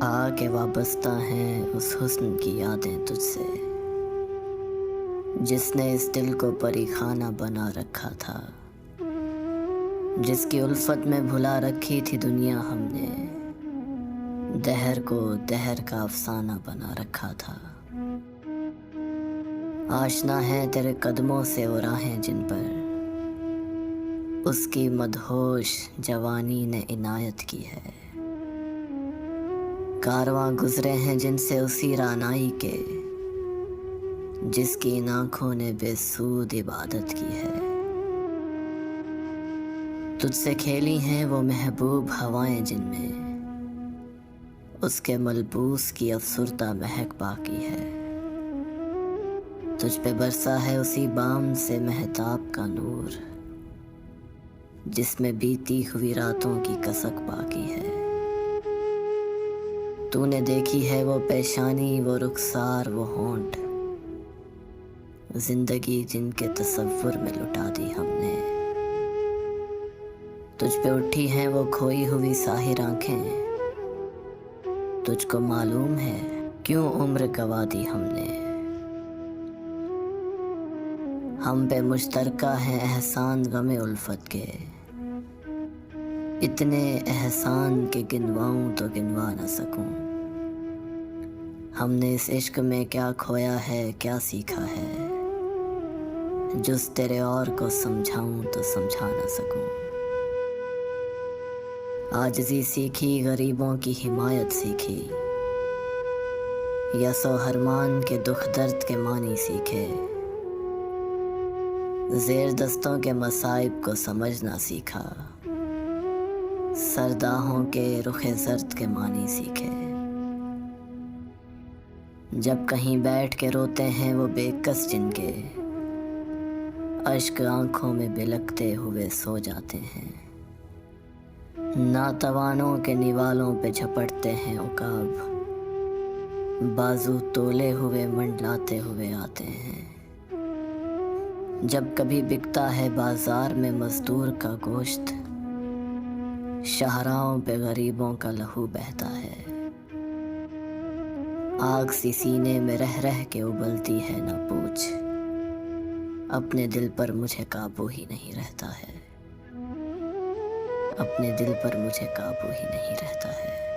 आके वाबस्ता हैं उस हुस्न की यादें तुझसे, जिसने इस दिल को परीखाना बना रखा था, जिसकी उल्फत में भुला रखी थी दुनिया हमने, दहर को दहर का अफसाना बना रखा था। आशना है तेरे कदमों से वो राहें जिन पर उसकी मदहोश जवानी ने इनायत की है। कारवां गुजरे हैं जिनसे उसी रानाई के, जिसकी इन आँखों ने बेसूद इबादत की है। तुझसे खेली हैं वो महबूब हवाएं जिनमें उसके मलबूस की अफसुरदा महक बाकी है। तुझ पे बरसा है उसी बाम से महताब का नूर, जिसमें बीती हुई रातों की कसक बाकी है। तूने देखी है वो पेशानी, वो रुखसार, वो होंठ, जिंदगी जिनके तसव्वुर में लुटा दी हमने। तुझ पे उठी हैं वो खोई हुई साहिर आंखें, तुझको मालूम है क्यों उम्र गवा दी हमने। हम पे मुश्तरका है एहसान गमे उल्फत के, इतने एहसान के गिनवाऊं तो गिनवा न सकूं। हमने इस इश्क में क्या खोया है, क्या सीखा है, जुस तेरे और को समझाऊं तो समझा न सकूं। आजिज़ी सीखी, गरीबों की हिमायत सीखी, यसो हरमान के दुख दर्द के मानी सीखे। ज़ेर दस्तों के मसाइब को समझना सीखा, सरदाहों के रुखे जर्द के मानी सीखे। जब कहीं बैठ के रोते हैं वो बेकस जिनके, अश्क आंखों में बिलकते हुए सो जाते हैं। नातवानों के निवालों पे झपटते हैं उकाब, बाजू तोले हुए मंडलाते हुए आते हैं। जब कभी बिकता है बाजार में मजदूर का गोश्त, शाहराओं पे गरीबों का लहू बहता है। आग सी सीने में रह रह के उबलती है ना पूछ, अपने दिल पर मुझे काबू ही नहीं रहता है। अपने दिल पर मुझे काबू ही नहीं रहता है।